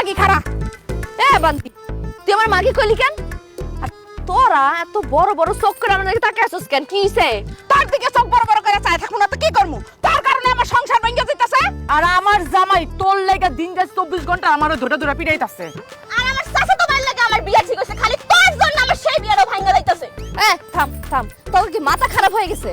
মাগি খারা। এ বান্তি, তুই আমার মাগি কইলি কেন? আর তোরা এত বড় বড় চোখ করে আমার দিকে তাকিয়ে আছিস কেন? কি হইছে? তোর দিকে চোখ বড় বড় করে চাই থাকবো না তো কি করবো? তোর কারণে আমার সংসার ভেঙে যাইতাছে। আর আমার জামাই তোর লাগা দিন রাত 24 ঘন্টা আমারও ধরে ধরে পিটাইতাছে। আর আমার চাচা তো মার লাগে আমার বিয়া ঠিক হইছে, খালি তোর জন্য আমার সেই বিয়াটা ভাঙা যাইতাছে। এ থাম থাম, তোর কি মাথা খারাপ হয়ে গেছে?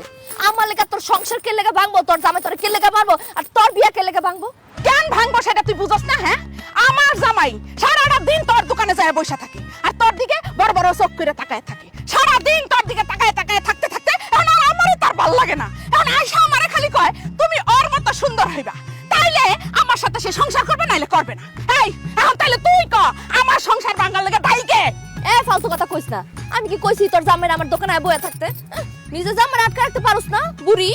আমার লাগা তোর সংসার কে লাগা ভাঙবো, তোর জামাই তোর কে লাগা মারবো, আর তোর বিয়া কে লাগা ভাঙবো? কেন ভাঙবো সেটা তুই বুঝছ না? হ্যাঁ, আমার জামাই সারাটা দিন তোর দোকানে যায় বসে থাকে আর তোর দিকে বড় বড় চোখ করে তাকায় থাকে। সারা দিন তোর দিকে তাকায় তাকায় থাকতে থাকতে এখন আর আমারই তার ভাল লাগে না। এখন আয়সা আমারে খালি কয় তুমি ওর মতো সুন্দর হইবা, তাইলে আমার সাথে সে সংসার করবে, নাইলে করবে না। এই এখন তাইলে তুই ক আমার সংসার ভাঙার লাগে দায়ী কে? এ ফালতু কথা কইস না। আমি কি কইছি তোর জামাই আমার দোকানে বয়ে থাকতে? নিজে জামাই আটকে রাখতে পারোস না বুড়ি?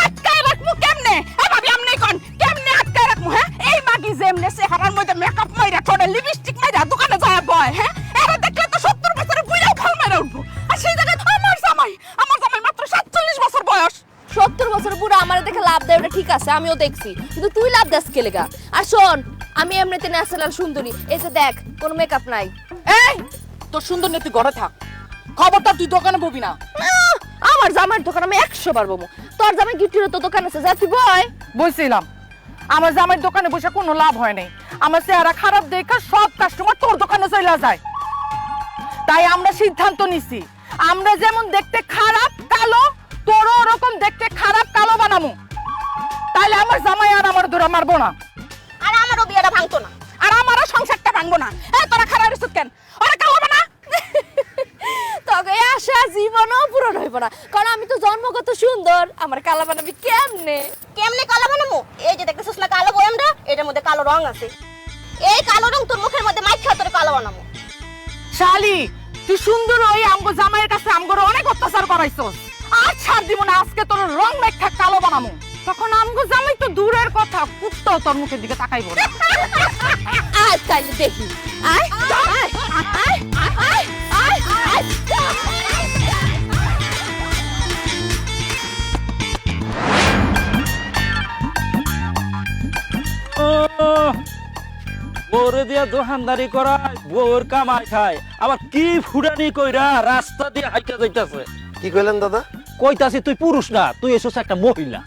আটকায় রাখবো কেমনে? এ ভাবি আমনে কোন কেমনে আটকায় রাখবো? হ্যাঁ, এই মাগি যেমনে চেহারার মধ্যে মেকআপ মাইরা ঠোঁটে লিপস্টিক মাইরা দোকানে যায় বয়, হ্যাঁ, এরা দেখলে তো 70 বছরের বুইড়াও খাল মাইরা উঠবো। আর সেই জায়গায় আমার জামাই মাত্র 47 বছর বয়স। 70 বছর বুড়া আমারে দেখে লাভ দেয়, ওটা ঠিক আছে, আমিও দেখছি, কিন্তু তুই লাভ দেস কে লেগা? আর শোন, আমি এমনিতে ন্যাচারাল সুন্দরী, এই যে দেখ কোনো মেকআপ নাই। এই তোর সুন্দর নেই, তুই ঘরে থাক, খবরটা তুই দোকানে ববি না। আমার জামাইয়ের দোকান আমি 100 বার বমু। তোর জামাই গিফটের তো দোকান আছে, যা তুই বয়। বলছিলাম আমার জামাইয়ের দোকানে বসে কোনো লাভ হয় নাই। আমার চেহারা খারাপ দেখা সব কাস্টমার তোর দোকানে চলে যায়। তাই আমরা সিদ্ধান্ত নিছি, আমরা যেমন দেখতে খারাপ কালো, তোরও ওরকম দেখতে খারাপ কালো বানামু। তাইলে আমার জামাই আর আমার ধরে মারবো না, আর আমারও বিয়েটা ভাঙতো না, আর আমারও সংসারটা ভাঙবো না। এ তোরা খারাপ রিসুত কেন? ওরা কালো বানা। তোকে আশা জীবনও পূরণ হইব না, কারণ আমি তো জন্মগত সুন্দর। আমার কালা বানাবি কেমনে? কেমনে কালো বানামু? এই যে দেখতেছিস না কালো বয়ামটা, এটার মধ্যে কালো রং আছে। এই কালো রং তোর মুখের মধ্যে মাইখা তোরে কালো বানামু। শালি তুই সুন্দর ওই আমগো জামাইয়ের কাছে আমগোর অনেক অত্যাচার করাইছস। আর ছাড় দিব না, আজকে তোর রং মেখা কালো বানামু। তখন আমগো জামাই তো দূরের কথা, কুত্তাও তোর মুখের দিকে তাকাইবো না। আয় তাইলে দেখি। আয় আয় আয় আয় আয় আয়। বউরে দিয়া দোকানদারি করায়, বউর কামাই খায়, আবার কি ফুটানি কইরা রাস্তা দিয়ে হাইটা যাইতাছে। কি কইলেন দাদা? কইতাছি তুই পুরুষ না, তুই এসেছ একটা মহিলা।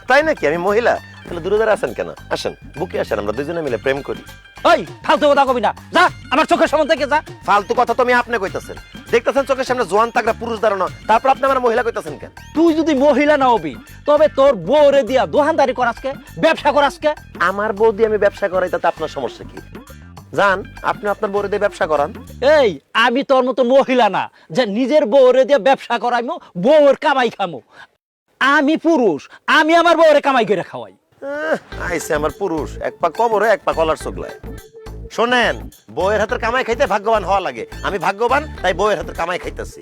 তাই নাকি? আমি মহিলা? তাহলে দূরে দাঁড়া আছেন কেন? আসেন, বুকে আসেন, আমরা দুজনে মিলে প্রেম করি। ওই ফালতু কথা কবি না, যা আমার চোখের সামনে থেকে যা। ফালতু কথা তো আপনি কইতাছেন। দেখতেছেন চোখের সামনে জোয়ান তাগড়া পুরুষ দাঁড়ানো, তারপর আপনি আমার মহিলা কইতাছেন কেন? তুই যদি মহিলা না হবি তবে তোর বউরে দিয়া দোকানদারি করাসকে, ব্যবসা করাসকে। আমার বউ দিয়ে আমি ব্যবসা করাই, তাতে আপনার সমস্যা কি? জান, আপনি আপনার বউরে দিয়ে ব্যবসা করান। এই আমি তোর মতো মহিলা না যে নিজের বউরে দিয়ে ব্যবসা করাইমু, বউর কামাই খামু। আমি পুরুষ, আমি আমার বউরে কামাই করে খাওয়াই। আইসে আমার পুরুষ, এক পা কবরে এক পা কলার চোগলায়। শোনেন, বউয়ের হাতের কামাই খাইতে ভাগ্যবান হওয়া লাগে। আমি ভাগ্যবান, তাই বউয়ের হাতের কামাই খাইতেছি।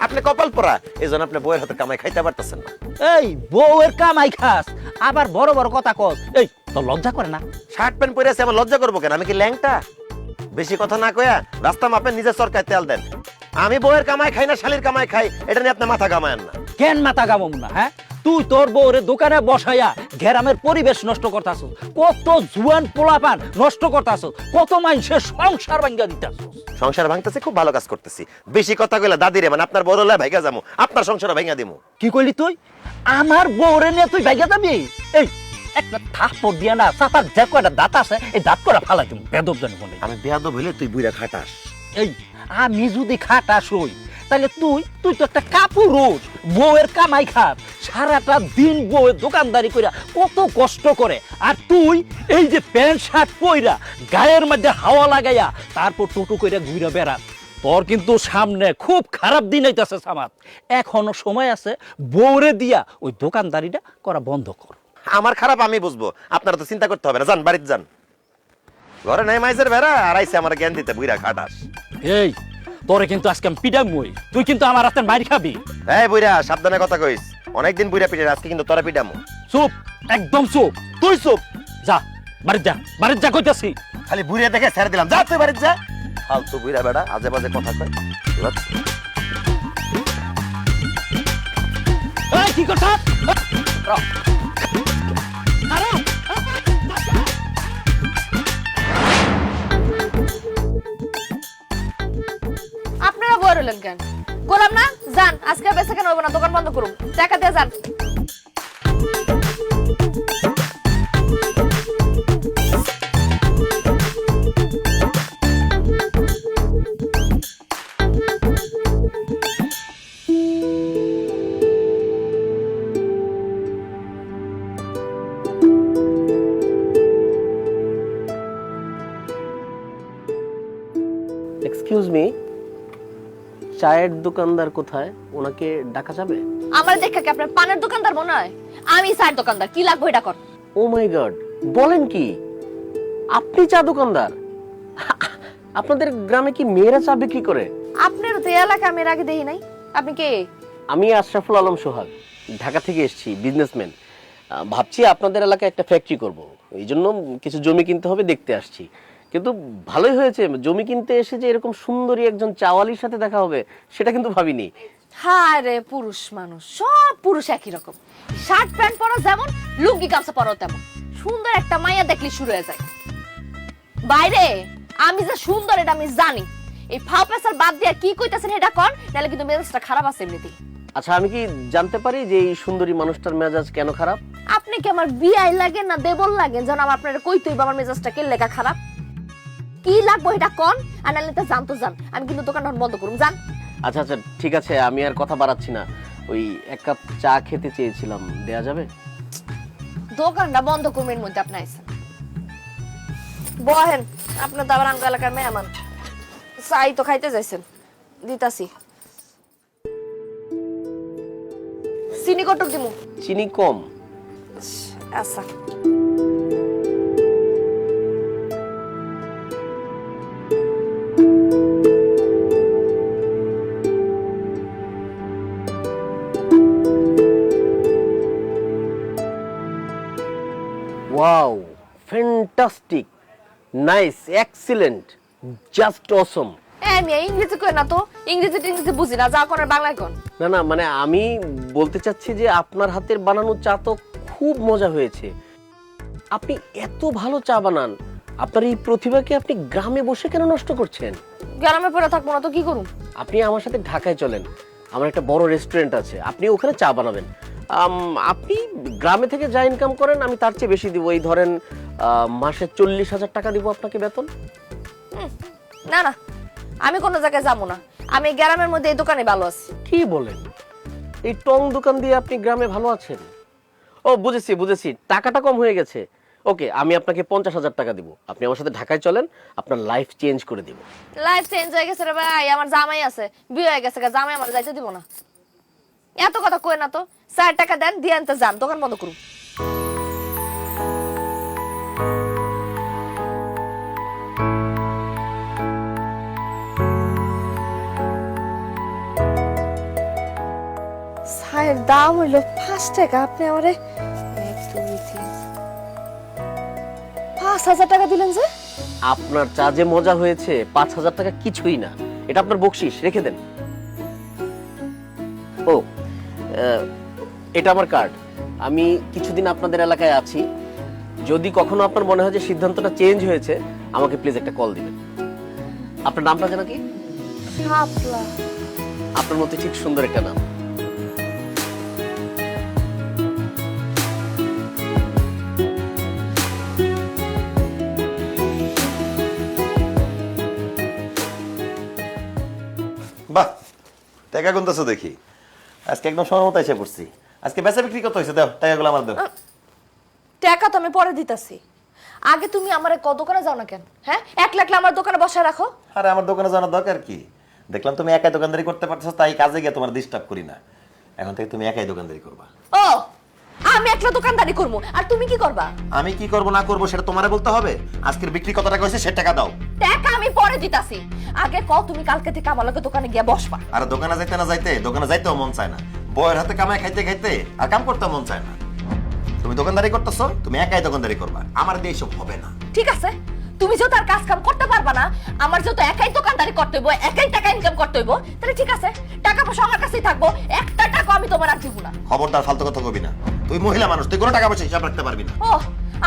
আপনি কপাল পোড়া, এই জন্য আপনি বউয়ের হাতের কামাই খাইতে পারতেছেন না। এই বউয়ের কামাই খাস, আবার বড় বড় কথা কস। এই তোর লজ্জা করে না? শার্ট প্যান্ট পরে আছে, আমার লজ্জা করবো কেন? আমি কি ল্যাংটা? বেশি কথা না কয়া রাস্তা মাপেন, নিজের সরকার তেল দেন। আমি বউয়ের কামাই খাই না শালির কামাই খাই, এটা নিয়ে আপনি মাথা কামায়েন না। কেন মাথা গামম না? হ্যাঁ, তুই তোর বউরে দোকানে বসাইয়া গ্রামের পরিবেশ নষ্ট করতাছ, কত জুয়ান পোলাপান নষ্ট করতাছ, কত মানুষের সংসার ভাঙ্গা দিতাছ। সংসার ভাঙতেছে, খুব ভালো কাজ করতেছি। বেশি কথা কইলা দাদিরে, মানে আপনার বড় লাই ভাইগা যাবো, আপনার সংসার ভাঙা দিমু। কি কইলি তুই? আমার বউরে নিয়ে তুই ভাইগা যাবি? এই একটা থাপ্পড় দিয়া না, চাপার যে কয়টা দাঁত আছে এই দাঁত করে ফালাই দিমু, বেদব জানি বলে। আমি বেয়াদব হইলে তুই বুইরা খাটাস। এই আমি যদি খাটাস হই, তাহলে তুই তো একটা কাপুরুষ, বউয়ের কামাই খাস, সারাটা দিন বউয়ের দোকানদারি কইরা কত কষ্ট করে, আর তুই এই যে প্যান্ট শার্ট পইরা গায়ের মধ্যে হাওয়া লাগাইয়া তারপর টোটো কইরা ঘুরে বেড়াস। তোর কিন্তু সামনে খুব খারাপ দিন আইতাছে সামাদ। এখনো সময় আছে, বউরে দিয়া ওই দোকানদারিটা করা বন্ধ কর। আমার খারাপ আমি বুঝবো, আপনারা তো চিন্তা করতে হবে না। যান, বাড়িতে যান। ঘরে নাই মাইজের বেড়া, আর আইসে আমার জ্ঞান দিতে বুইরা খাটাস। এই তোরে কিন্তু আজকে আমি পিডামই, তুই কিন্তু আমার হাতে মারি খাবি। এই বুইরা, সাবধানে কথা কইস। অনেকদিন বুইরা পিটে, আজকে কিন্তু তোরা পিটামু। চুপ, একদম চুপ। তুই চুপ। যা বাড়িতে যা, বাড়িতে যা কইতাছি। খালি বুইরা দেখে ছেড়ে দিলাম। যা তুই বাড়িতে যা। ফালতু বুইরা বেড়া, আজে বাজে কথা কয়। এই কি কথা? রইলেন কেন? গোলাম না যান, আজকে বেঁচে কেন হইব না, দোকান বন্ধ করুন, টাকা দিয়ে যান। এক্সকিউজ মি, চায়ের দোকানদার কোথায়? ওনাকে ডাকা যাবে? আমার দেখা কি আপনার পানের দোকানদার মনে হয়? আমি চায়ের দোকানদার, কি লাগবে এটা কর। ও মাই গড, বলেন কি আপনি চা দোকানদার? আপনাদের গ্রামে কি মেয়েরা চা বিক্রি করে? আপনার তো এই এলাকা আমি এর আগে দেখি নাই। আপনি কে? আমি আশরাফুল আলম সোহাগ, ঢাকা থেকে এসেছি, বিজনেসম্যান। ভাবছি আপনাদের এলাকায় একটা ফ্যাক্টরি করব, এই জন্য কিছু জমি কিনতে হবে, দেখতে আসছি। কিন্তু ভালোই হয়েছে, জমি কিনতে এসে যে এরকম সুন্দরী একজন চাওয়ালির সাথে দেখা হবে সেটা কিন্তু ভাবিনি। হ্যাঁ রে, পুরুষ মানুষ, সব পুরুষ একই রকম, শার্ট প্যান্ট পরো যেমন, লুঙ্গি গামছা পরো তেমন। সুন্দর একটা মাইয়া দেখলি শুরু হয়ে যায়। বাইরে আমি যে সুন্দর এটা আমি জানি। এই ফাও পেছার বাদ দিয়ে কি কইতাছেন এটা কোন, নাহলে কিন্তু মেজাজটা খারাপ আছে এমনিতেই। আচ্ছা, আমি কি জানতে পারি যে এই সুন্দরী মানুষটার মেজাজ কেন খারাপ? আপনি কি আমার বিয়াই লাগে না দেবল লাগে যেন আমার আপনারা কইতেই আমার মেজাজটা কে লেখা খারাপ? কি লাগবে এটা কোন, আর নাহলে তো জানতো জান, আমি কিন্তু দোকানটা বন্ধ করুম, জান। আচ্ছা আচ্ছা, ঠিক আছে, আমি আর কথা বাড়াচ্ছি না। ওই এক কাপ চা খেতে চেয়েছিলাম, দেয়া যাবে? দোকানটা বন্ধ করবেন মধ্যে আপনি আইছেন, বহেন। আপনার তো আবার আঙ্গ এলাকার মেহমান, চাই তো খাইতে যাইছেন, দিতাছি। চিনি কটক দিমু? চিনি কম। আচ্ছা। Wow, fantastic, nice, excellent, just অসম। আমি ইংরেজি কই না তো, ইংরেজি বুঝি না, যা করার বাংলায় কোন। না না, মানে আমি বলতে চাচ্ছি যে আপনার হাতের বানানো চা তো খুব মজা হয়েছে। আপনি এত ভালো চা বানান, আপনার এই প্রতিভাকে আপনি গ্রামে বসে কেন নষ্ট করছেন? গ্রামে পড়ে থাকবো না তো কি করুম? আপনি আমার সাথে ঢাকায় চলেন, আমার একটা বড় রেস্টুরেন্ট আছে, আপনি ওখানে চা বানাবেন। আপনি গ্রামে থেকে যা ইনকাম করেন আমি তার চেয়ে বেশি দিব। এই ধরেন মাসে 40,000 টাকা দিব আপনাকে বেতন। না না, আমি কোনো জায়গায় যাবো না, আমি গ্রামের মধ্যে এই দোকানে ভালো আছি। কি বলেন? এই টং দোকান দিয়ে আপনি গ্রামে ভালো আছেন? ও বুঝেছি বুঝেছি, টাকাটা কম হয়ে গেছে। ওকে, আমি আপনাকে 50,000 টাকা দিব, আপনি আমার সাথে ঢাকায় চলেন, আপনার লাইফ চেঞ্জ করে দিব। লাইফ চেঞ্জ হয়ে গেছে রে ভাই, আমার জামাই আছে, বিয়ে হয়ে গেছে, জামাই আমার যাইতে দিব না। এত কথা কই না তো, 4 টাকা দেন, দিয়ে আনতে যান, দোকান বন্ধ করুন। চায়ের দাম হইল 5 টাকা, আপনি আমারে 1 2 3 5,000 টাকা দিলেন যে? আপনার চা যে মজা হয়েছে, 5,000 টাকা কিছুই না, এটা আপনার বকশিশ, রেখে দেন। ও, এটা আমার কার্ড। আমি কিছুদিন আপনাদের এলাকায় আছি, যদি কখনো আপনার মনে হয় যে সিদ্ধান্তটা চেঞ্জ হয়েছে, আমাকে প্লিজ একটা কল দিবেন। আপনার নামটা যেন কি? শাপলা। আপনার মতো ঠিক সুন্দর একটা নাম। বাহ, টাকা গুনতেছো দেখি, আজকে একদম সময় মতো এসে পড়ছি। আজকে বেচা বিক্রি কত হয়েছে? দাও টাকাগুলো আমার দাও। টাকা তো আমি পরে দিতাছি, আগে তুমি আমারে ক দোকানে যাও না কেন? হ্যাঁ, একলা একলা আমার দোকানে বসায় রাখো। আরে আমার দোকানে জানার দরকার কি? দেখলাম তুমি একাই দোকানদারি করতে পারছো, তাই কাজে গিয়ে তোমার ডিস্টার্ব করি না। এখন থেকে তুমি একাই দোকানদারি করবা। ও, আমি একলা দোকানদারি করবো, আর তুমি কি করবা? আমি কি করব না করব সেটা তোমারে বলতে হবে। আজকের বিক্রি কত টাকা হয়েছে সে টাকা দাও। টাকা আমি পরে দিতাছি, আগে ক তুমি কালকে থেকে আমার লগে দোকানে গিয়ে বসবা। আর দোকানে যাইতে না যাইতে, দোকানে যাইতেও মন চায় না, বউয়ের হাতে কামাই খাইতে খাইতে আর কাম করতে মন চায় না। তুমি দোকানদারি করতেছো, তুমি একাই দোকানদারি করবা, আমার দিয়ে এসব হবে না। ঠিক আছে, তুমি যেহেতু আর কাজ কাম করতে পারবা না, আমার যেহেতু একাই দোকানদারি করতে হইব, একাই টাকা ইনকাম করতে হইব, তাহলে ঠিক আছে, টাকা পয়সা আমার কাছেই থাকবো, একটা টাকা আমি তোমার আর দিব না। খবরদার ফালতু কথা কবি না, তুই মহিলা মানুষ, তুই কোনো টাকা পয়সা হিসাব রাখতে পারবি না। ও,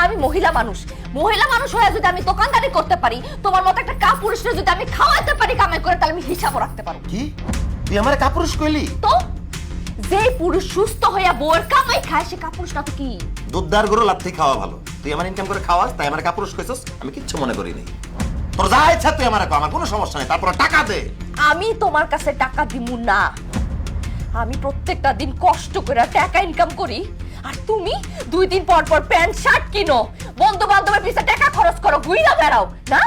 আমি মহিলা মানুষ হয়ে যদি আমি দোকানদারি করতে পারি, তোমার মতো একটা কাপুরুষরে যদি আমি খাওয়াতে পারি কামাই করে, তাহলে আমি হিসাবও রাখতে পারবো। কি তুই আমার কাপুরুষ কইলি? তো যে পুরুষ সুস্থ হইয়া বউয়ের কামাই খায় সে কাপুরুষ না তো কি? দুধদার গরু লাথি খাওয়া ভালো। তুই আমার ইনকাম করে খাওয়াস, তাই আমার কাপুরুষ কইছস, আমি কিচ্ছু মনে করি নাই। তোর যা ইচ্ছা তুই আমার আমার কোনো সমস্যা নেই, তারপর টাকা দে। আমি তোমার কাছে টাকা দিমু না। আমি প্রত্যেকটা দিন কষ্ট করে টাকা ইনকাম করি, আর তুমি 2 দিন পর পর প্যান্ট শার্ট কিনো, বন্ধু বান্ধবের পিছে টাকা খরচ করো, ঘুইরা বেড়াও না।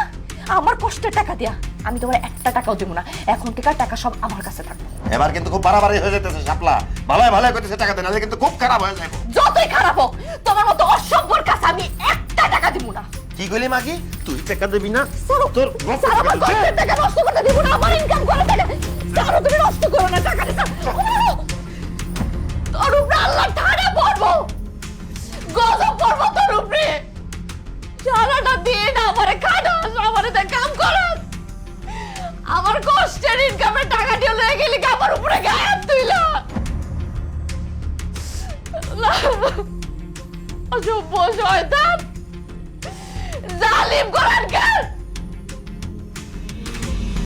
আমার কষ্টের টাকা দিয়া আমি তোমার একটা টাকাও দেবো না। এখন থেকে টাকা সব আমার কাছে থাকবে। এবার কিন্তু খুব বাড়াবাড়ি হয়ে যেতেছে শাপলা। ভালোই ভালোই কইতেছে টাকা দে, নাহলে কিন্তু খুব খারাপ হয়ে যাবে। যতই খারাপ হোক, তোমার মতো অসভ্যর কাছে আমি একটা টাকা দিব না। কি কইলি মাগি? তুই টাকা দিবি না? তোর তোর আমার কষ্টের টাকা নষ্ট করতে দিব না। আমার ইনকাম করে টাকা সারো, তুমি নষ্ট করো না টাকা দিতে। তোর উপরে আল্লাহ ঠাড়া পড়বো, গজব পড়বো তোর উপরে। সারাটা দিন আমারে খাটাস, আমারে দিয়ে কাম করাস, আমার কষ্টের ইনকামের টাকা দিয়ে লয়ে গেলি আমার উপরে গায়েব তুইলা। অসভ্য শয়তান, জালিম কোরআন